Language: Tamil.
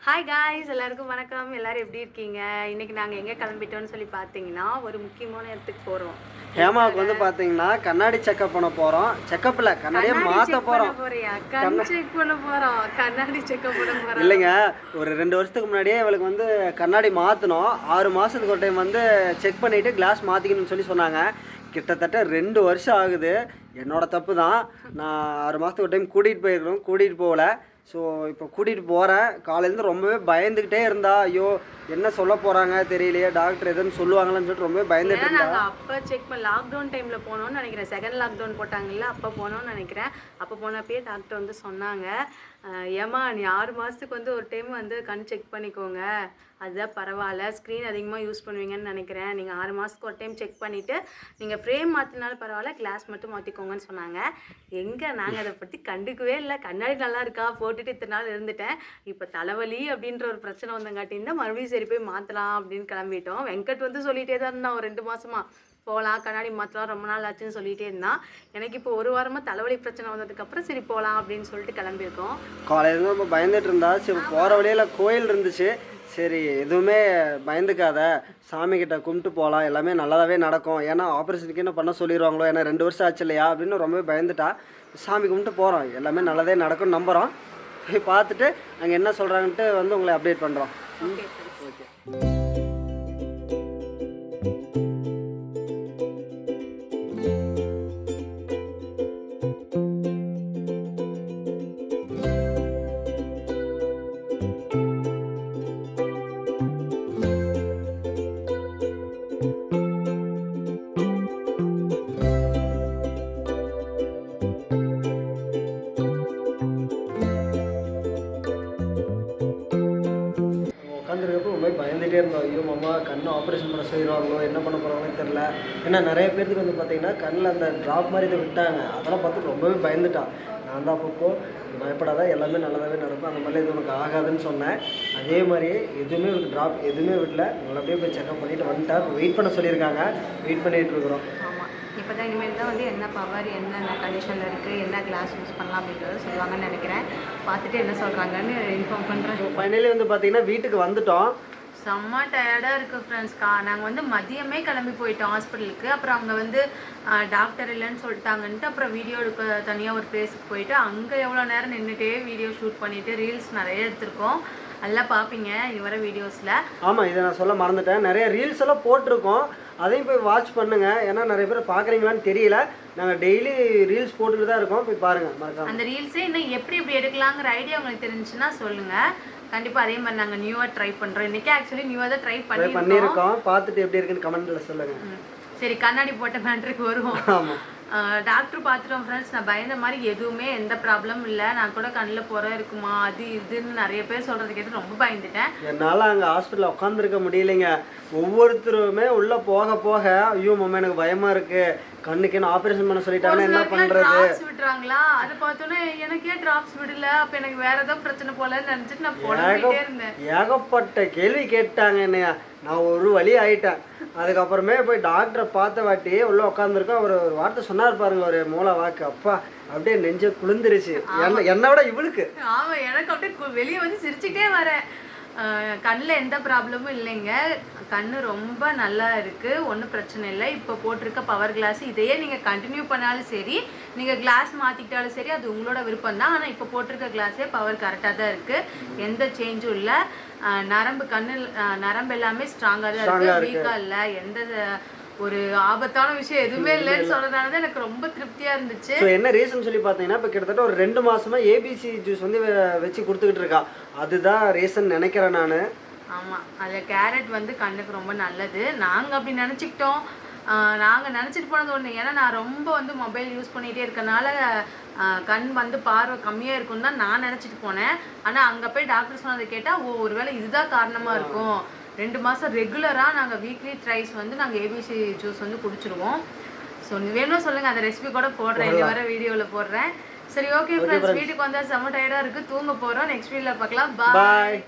ஹாய் காய்ஸ், எல்லாருக்கும் வணக்கம். எல்லாரும் எப்படி இருக்கீங்க? இன்னைக்கு நாங்கள் எங்கே கிளம்பிட்டோம்னு சொல்லி பார்த்தீங்கன்னா, ஒரு முக்கியமான இடத்துக்கு போகிறோம். ஹேமாவுக்கு வந்து பார்த்தீங்கன்னா கண்ணாடி செக்அப் பண்ண போகிறோம். செக்கப்பில் கண்ணாடியை மாற்ற போகிறோம். கண் செக் பண்ண போகிறோம். கண்ணாடி செக்அப் பண்ண போகிறோம். இல்லைங்க, ஒரு 2 வருஷத்துக்கு முன்னாடியே இவளுக்கு வந்து கண்ணாடி மாற்றணும். 6 மாதத்துக்கு ஒரு டைம் வந்து செக் பண்ணிவிட்டு கிளாஸ் மாற்றிக்கணும்னு சொல்லி சொன்னாங்க. கிட்டத்தட்ட 2 வருஷம் ஆகுது. என்னோட தப்பு தான். நான் 6 மாதத்துக்கு ஒரு டைம் கூட்டிகிட்டு போகல. ஸோ இப்போ கூட்டிகிட்டு போகிறேன். காலையிலேருந்து ரொம்பவே பயந்துக்கிட்டே இருந்தா. ஐயோ என்ன சொல்ல போகிறாங்க தெரியலையே, டாக்டர் எதுன்னு சொல்லுவாங்களான்னு சொல்லிட்டு ரொம்பவே பயந்துட்டு இருந்தா. நாங்கள் அப்போ செக் பண்ண லாக்டவுன் டைமில் போனோம்னு நினைக்கிறேன். செகண்ட் லாக்டவுன் போட்டாங்கல்ல, அப்போ போனோம்னு நினைக்கிறேன். அப்போ போனப்பயே டாக்டர் வந்து சொன்னாங்க, ஏமா நீ 6 மாதத்துக்கு வந்து ஒரு டைம் வந்து கண் செக் பண்ணிக்கோங்க, அதுதான் பரவாயில்ல. ஸ்க்ரீன் அதிகமாக யூஸ் பண்ணுவீங்கன்னு நினைக்கிறேன். நீங்கள் 6 மாதத்துக்கு ஒரு டைம் செக் பண்ணிவிட்டு நீங்கள் ஃப்ரேம் மாற்றினாலும் பரவாயில்ல, கிளாஸ் மட்டும் மாற்றிக்கோங்கன்னு சொன்னாங்க. எங்கே நாங்கள் அதை பற்றி கண்டுக்கவே இல்லை. கண்ணாடி நல்லா இருக்கா, போட்டுட்டு இத்தனை நாள் இருந்துட்டேன். இப்போ தலைவலி அப்படின்ற ஒரு பிரச்சனை வந்தங்காட்டின்னு மறுபடியும் சரி போய் மாற்றலாம் அப்படின்னு கிளம்பிட்டோம். வெங்கட் வந்து சொல்லிகிட்டே தான் இருந்தான், ஒரு 2 மாதமாக போகலாம், கண்ணாடி மாற்றலாம், ரொம்ப நாள் ஆச்சுன்னு சொல்லிகிட்டே இருந்தான். எனக்கு இப்போ ஒரு வாரமாக தலைவலி பிரச்சனை வந்ததுக்கப்புறம் சரி போகலாம் அப்படின்னு சொல்லிட்டு கிளம்பியிருக்கோம். காலையில் ரொம்ப பயந்துட்டு இருந்தா. சரி போகிற வழியில் கோயில் இருந்துச்சு. சரி எதுவுமே பயந்துக்காத, சாமிக்கிட்ட கும்பிட்டு போகலாம், எல்லாமே நல்லதாகவே நடக்கும். ஏன்னா ஆப்ரேஷனுக்கு என்ன பண்ண சொல்லிடுவாங்களோ, ஏன்னா 2 வருஷம் ஆச்சு இல்லையா அப்படின்னு ரொம்பவே பயந்துட்டா. சாமி கும்பிட்டு போகிறோம், எல்லாமே நல்லதே நடக்கும்னு நம்புகிறோம். போய் பார்த்துட்டு அங்கே என்ன சொல்கிறாங்கன்ட்டு வந்து உங்களை அப்டேட் பண்ணுறோம். ஓகே. உட்காந்துருக்கப்போ ரொம்ப பயந்துகிட்டே இருந்தோம். ஐயோ மாமா கண்ணை ஆப்ரேஷன் பண்ண செய்வாங்களோ, என்ன பண்ண போகிறாங்கன்னு தெரில. ஏன்னா நிறைய பேருக்கு வந்து பார்த்திங்கன்னா கண்ணில் அந்த ட்ராப் மாதிரி இதை விட்டாங்க. அதெல்லாம் பார்த்து ரொம்பவே பயந்துட்டான். நான் தான் அப்பப்போ பயப்படாத, எல்லாமே நல்லதாகவே நடக்கும், அந்த மாதிரிலாம் இது உனக்கு ஆகாதுன்னு சொன்னேன். அதே மாதிரியே எதுவுமே ஒரு ட்ராப் எதுவுமே விடல. உங்களை அப்படியே போய் செக்அப் பண்ணிவிட்டு வந்துட்டா. வெயிட் பண்ண சொல்லியிருக்காங்க, வெயிட் பண்ணிகிட்டு இருக்கிறோம். இப்போ தான் இனிமேல் தான் வந்து என்ன பவர், என்னென்ன கண்டிஷனில் இருக்குது, என்ன கிளாஸ் யூஸ் பண்ணலாம் அப்படின்றத சொல்லுவாங்கன்னு நினைக்கிறேன். பார்த்துட்டு என்ன சொல்கிறாங்கன்னு இன்ஃபார்ம் பண்ணுறேன். ஃபைனலி வந்து பார்த்திங்கன்னா வீட்டுக்கு வந்துட்டோம். செம்ம டயர்டாக இருக்குது ஃப்ரெண்ட்ஸ்க்கா. நாங்கள் வந்து மதியமே கிளம்பி போயிட்டோம் ஹாஸ்பிட்டலுக்கு. அப்புறம் அங்கே வந்து டாக்டர் இல்லைன்னு சொல்லிட்டாங்கன்ட்டு அப்புறம் வீடியோ எடுக்க தனியாக ஒரு பிளேஸுக்கு போயிட்டு அங்கே எவ்வளோ நேரம் நின்றுட்டே வீடியோ ஷூட் பண்ணிவிட்டு ரீல்ஸ் நிறைய எடுத்திருக்கோம். எல்லாம் பார்ப்பீங்க இனி வர வீடியோஸில். ஆமாம், இதை நான் சொல்ல மறந்துட்டேன். நிறைய ரீல்ஸ் எல்லாம் போட்டிருக்கோம், அதையும் போய் வாட்ச் பண்ணுங்கள். ஏன்னா நிறைய பேர் பார்க்குறீங்களான்னு தெரியல. நாங்கள் டெய்லி ரீல்ஸ் போட்டுட்டு தான் இருக்கோம், போய் பாருங்கள் மறக்காம. அந்த ரீல்ஸே இன்னும் எப்படி எடுக்கலாங்கிற ஐடியா உங்களுக்கு தெரிஞ்சுன்னா சொல்லுங்கள். கண்டிப்பாக அதே மாதிரி நாங்கள் நியூவாக ட்ரை பண்ணுறோம். இன்றைக்கி ஆக்சுவலி நியூவாக தான் ட்ரை பண்ணியிருக்கோம். பார்த்துட்டு எப்படி இருக்குன்னு கமெண்ட்டில் சொல்லுங்கள். சரி, கண்ணாடி போட்ட மேட்ருக்கு வருவோம். ஆமாம், டாக்டர் பார்த்துட்டோம் ஃப்ரெண்ட்ஸ். நான் பயந்த மாதிரி எதுவுமே எந்த ப்ராப்ளமும் இல்லை. நான் கூட கண்ணில் புற இருக்குமா அது இதுன்னு நிறைய பேர் சொல்கிறது கேட்டு ரொம்ப பயந்துட்டேன். என்னால் அங்கே ஹாஸ்பிட்டலில் உட்காந்துருக்க முடியலைங்க. ஒவ்வொருத்தருமே உள்ளே போக போக ஐயோ மாமா எனக்கு பயமாக இருக்குது, கண்ணுக்கு என்ன ஆப்ரேஷன் பண்ண சொல்லிட்டாங்கன்னா என்ன பண்ணுறது, ட்ராப்ஸ் விட்டுறாங்களா, அதை பார்த்தோன்னே எனக்கே ட்ராப்ஸ் விடல, அப்போ எனக்கு வேறு ஏதோ பிரச்சனை போலன்னு நினச்சிட்டு நான் போட்டுக்கிட்டே இருந்தேன். ஏகப்பட்ட கேள்வி கேட்டாங்க என்னையா. நான் ஒரு வழி ஆகிட்டேன். அதுக்கப்புறமே போய் டாக்டரை பார்த்த வாட்டி உள்ளே உட்காந்துருக்கோம். அவர் ஒரு வார்த்தை சொன்னார் பாருங்க, ஒரு மூளை வாக்கு, அப்பா அப்படியே நெஞ்ச குளிர்ந்துருச்சு. என்னை விட இவளுக்கு. ஆமாம், எனக்கு அப்படியே வெளியே வந்து சிரிச்சுட்டே வரேன். கண்ணில் எந்த ப்ராப்ளமும் இல்லைங்க. கண் ரொம்ப நல்லா இருக்குது, ஒன்றும் பிரச்சனை இல்லை. இப்போ போட்டிருக்க பவர் கிளாஸ் இதையே நீங்கள் கண்டினியூ பண்ணாலும் சரி, நீங்கள் கிளாஸ் மாற்றிக்கிட்டாலும் சரி, அது உங்களோட விருப்பம் தான். ஆனால் இப்போ போட்டிருக்க கிளாஸே பவர் கரெக்டாக தான் இருக்குது, எந்த சேஞ்சும் இல்லை. நரம்பு எல்லாமே ஸ்ட்ராங்காக தான் இருக்குது, வீக்காக இல்லை. எந்த ஒரு ஆபத்தான விஷயம் எதுவுமே இல்லைன்னு சொல்றதுனால தான் எனக்கு ரொம்ப திருப்தியா இருந்துச்சு. என்ன ரீசன் சொல்லி பார்த்தீங்கன்னா, இப்போ கிட்டத்தட்ட ஒரு 2 மாசமா ஏபிசி ஜூஸ் வந்து வச்சு கொடுத்துக்கிட்டு இருக்கா. அதுதான் ரீசன் நினைக்கிறேன் நான். ஆமாம், அதில் கேரட் வந்து கண்ணுக்கு ரொம்ப நல்லது. நாங்கள் அப்படி நினச்சிக்கிட்டோம். நாங்கள் நினச்சிட்டு போனது ஒன்று. ஏன்னா நான் ரொம்ப வந்து மொபைல் யூஸ் பண்ணிகிட்டே இருக்கனால கண் வந்து பார்வை கம்மியாக இருக்குன்னு தான் நான் நினச்சிட்டு போனேன். ஆனால் அங்கே போய் டாக்டர் சொன்னதை கேட்டால் ஒருவேளை இதுதான் காரணமாக இருக்கும். 2 மாதம் ரெகுலராக நாங்கள் வீக்லி ட்ரைஸ் வந்து நாங்கள் ஏபிசி ஜூஸ் வந்து குடிச்சிருவோம். ஸோ வேணும் சொல்லுங்கள், அந்த ரெசிபி கூட போடுறேன், இனி வர வீடியோவில் போடுறேன். சரி, ஓகே ஃப்ரெண்ட்ஸ், வீட்டுக்கு வந்தால் செம்ம டயர்டாக இருக்குது, தூங்க போகிறோம். நெக்ஸ்ட் வீடியோவில் பார்க்கலாம். பாய்.